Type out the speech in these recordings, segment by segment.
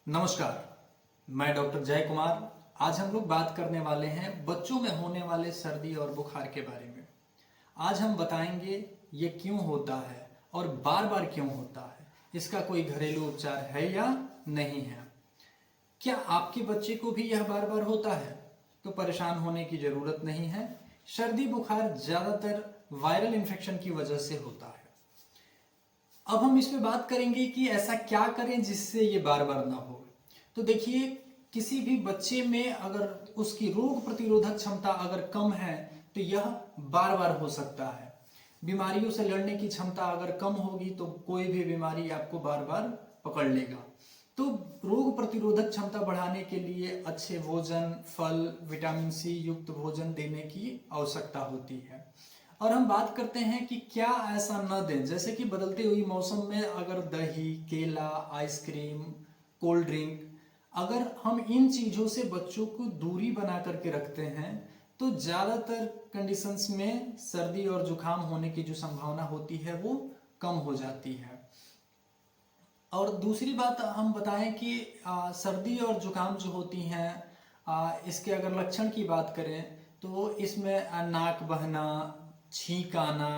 नमस्कार, मैं डॉक्टर जय कुमार। आज हम लोग बात करने वाले हैं बच्चों में होने वाले सर्दी और बुखार के बारे में। आज हम बताएंगे ये क्यों होता है और बार बार क्यों होता है, इसका कोई घरेलू उपचार है या नहीं है। क्या आपके बच्चे को भी यह बार बार होता है? तो परेशान होने की ज़रूरत नहीं है। सर्दी बुखार ज़्यादातर वायरल इन्फेक्शन की वजह से होता है। अब हम इस पे बात करेंगे कि ऐसा क्या करें जिससे ये बार बार ना हो। तो देखिए, किसी भी बच्चे में अगर उसकी रोग प्रतिरोधक क्षमता अगर कम है तो यह बार बार हो सकता है। बीमारियों से लड़ने की क्षमता अगर कम होगी तो कोई भी बीमारी आपको बार बार पकड़ लेगा। तो रोग प्रतिरोधक क्षमता बढ़ाने के लिए अच्छे भोजन, फल, विटामिन सी युक्त भोजन देने की आवश्यकता होती है। और हम बात करते हैं कि क्या ऐसा न दें, जैसे कि बदलते हुए मौसम में अगर दही, केला, आइसक्रीम, कोल्ड ड्रिंक, अगर हम इन चीज़ों से बच्चों को दूरी बना करके रखते हैं तो ज़्यादातर कंडीशंस में सर्दी और जुकाम होने की जो संभावना होती है वो कम हो जाती है। और दूसरी बात हम बताएं कि सर्दी और जुकाम जो होती हैं, इसके अगर लक्षण की बात करें तो इसमें नाक बहना, छींक आना,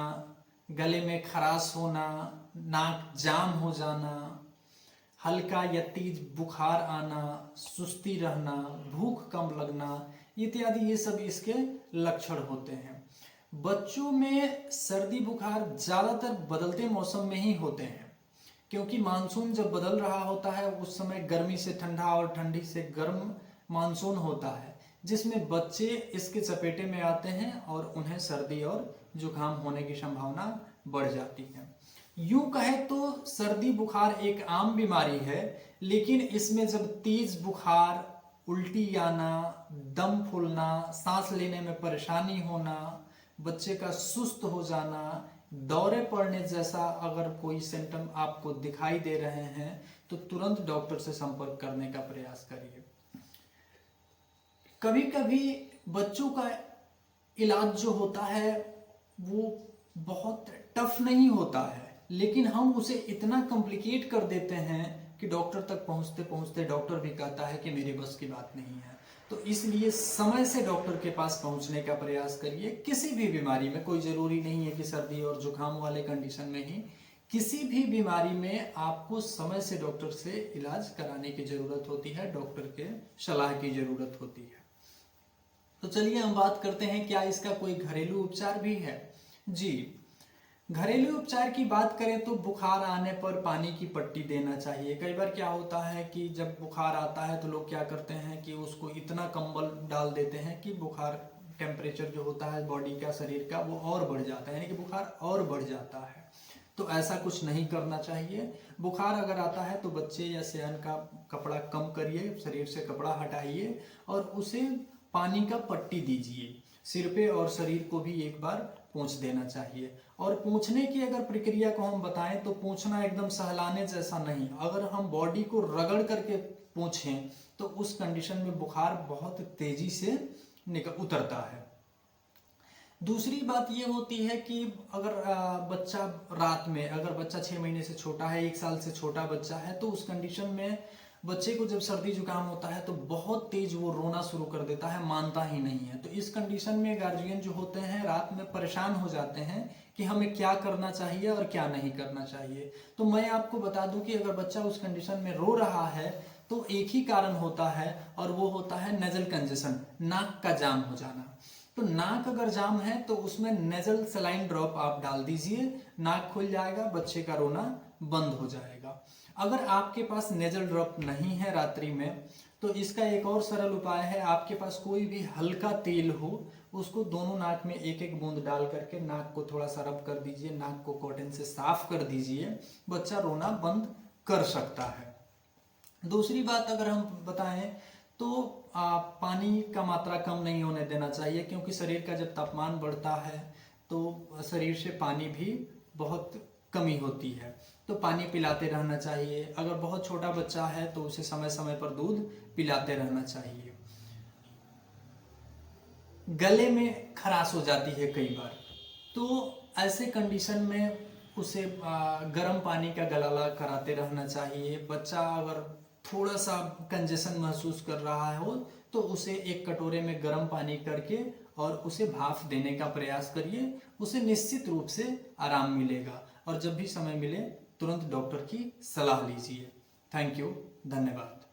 गले में खराश होना, नाक जाम हो जाना, हल्का या तेज बुखार आना, सुस्ती रहना, भूख कम लगना इत्यादि, ये सब इसके लक्षण होते हैं। बच्चों में सर्दी बुखार ज़्यादातर बदलते मौसम में ही होते हैं, क्योंकि मानसून जब बदल रहा होता है उस समय गर्मी से ठंडा और ठंडी से गर्म मानसून होता है, जिसमें बच्चे इसके चपेटे में आते हैं और उन्हें सर्दी और जुकाम होने की संभावना बढ़ जाती है। यूं कहे तो सर्दी बुखार एक आम बीमारी है, लेकिन इसमें जब तेज बुखार, उल्टी आना, दम फूलना, सांस लेने में परेशानी होना, बच्चे का सुस्त हो जाना, दौरे पड़ने जैसा अगर कोई सिम्टम आपको दिखाई दे रहे हैं तो तुरंत डॉक्टर से संपर्क करने का प्रयास करिए। कभी कभी बच्चों का इलाज जो होता है वो बहुत टफ नहीं होता है, लेकिन हम उसे इतना कॉम्प्लिकेट कर देते हैं कि डॉक्टर तक पहुंचते पहुंचते डॉक्टर भी कहता है कि मेरे बस की बात नहीं है। तो इसलिए समय से डॉक्टर के पास पहुंचने का प्रयास करिए। किसी भी बीमारी में, कोई ज़रूरी नहीं है कि सर्दी और जुकाम वाले कंडीशन में ही, किसी भी बीमारी में आपको समय से डॉक्टर से इलाज कराने की ज़रूरत होती है, डॉक्टर के सलाह की ज़रूरत होती है। तो चलिए हम बात करते हैं, क्या इसका कोई घरेलू उपचार भी है? जी, घरेलू उपचार की बात करें तो बुखार आने पर पानी की पट्टी देना चाहिए। कई बार क्या होता है कि जब बुखार आता है तो लोग क्या करते हैं कि उसको इतना कंबल डाल देते हैं कि बुखार टेम्परेचर जो होता है बॉडी का, शरीर का, वो और बढ़ जाता है, यानी कि बुखार और बढ़ जाता है। तो ऐसा कुछ नहीं करना चाहिए। बुखार अगर आता है तो बच्चे या सयान का कपड़ा कम करिए, शरीर से कपड़ा हटाइए और उसे पानी का पट्टी दीजिए। सिर पे और शरीर को भी एक बार पोंछ देना चाहिए। और पोंछने की अगर प्रक्रिया को हम बताएं तो पोंछना एकदम सहलाने जैसा नहीं, अगर हम बॉडी को रगड़ करके पोंछें तो उस कंडीशन में बुखार बहुत तेजी से उतरता है। दूसरी बात ये होती है कि अगर बच्चा रात में, अगर बच्चा 6 महीने से छोटा है, 1 साल से छोटा बच्चा है, तो उस कंडीशन में बच्चे को जब सर्दी जुकाम होता है तो बहुत तेज वो रोना शुरू कर देता है, मानता ही नहीं है। तो इस कंडीशन में गार्जियन जो होते हैं रात में परेशान हो जाते हैं कि हमें क्या करना चाहिए और क्या नहीं करना चाहिए। तो मैं आपको बता दूं कि अगर बच्चा उस कंडीशन में रो रहा है तो एक ही कारण होता है, और वो होता है नेजल कंजेशन, नाक का जाम हो जाना। तो नाक अगर जाम है तो उसमें नेजल सलाइन ड्रॉप आप डाल दीजिए, नाक खुल जाएगा, बच्चे का रोना बंद हो जाएगा। अगर आपके पास नेजल ड्रॉप नहीं है रात्रि में तो इसका एक और सरल उपाय है, आपके पास कोई भी हल्का तेल हो, उसको दोनों नाक में एक एक बूंद डाल करके नाक को थोड़ा सा रब कर दीजिए, नाक को कॉटन से साफ कर दीजिए, बच्चा रोना बंद कर सकता है। दूसरी बात अगर हम बताएं तो पानी का मात्रा कम नहीं होने देना चाहिए, क्योंकि शरीर का जब तापमान बढ़ता है तो शरीर से पानी भी बहुत कमी होती है। तो पानी पिलाते रहना चाहिए। अगर बहुत छोटा बच्चा है तो उसे समय समय पर दूध पिलाते रहना चाहिए। गले में खराश हो जाती है कई बार, तो ऐसे कंडीशन में उसे गर्म पानी का गलाला कराते रहना चाहिए। बच्चा अगर थोड़ा सा कंजेशन महसूस कर रहा हो तो उसे एक कटोरे में गर्म पानी करके और उसे भाप देने का प्रयास करिए। उसे निश्चित रूप से आराम मिलेगा। और जब भी समय मिले तुरंत डॉक्टर की सलाह लीजिए। थैंक यू, धन्यवाद।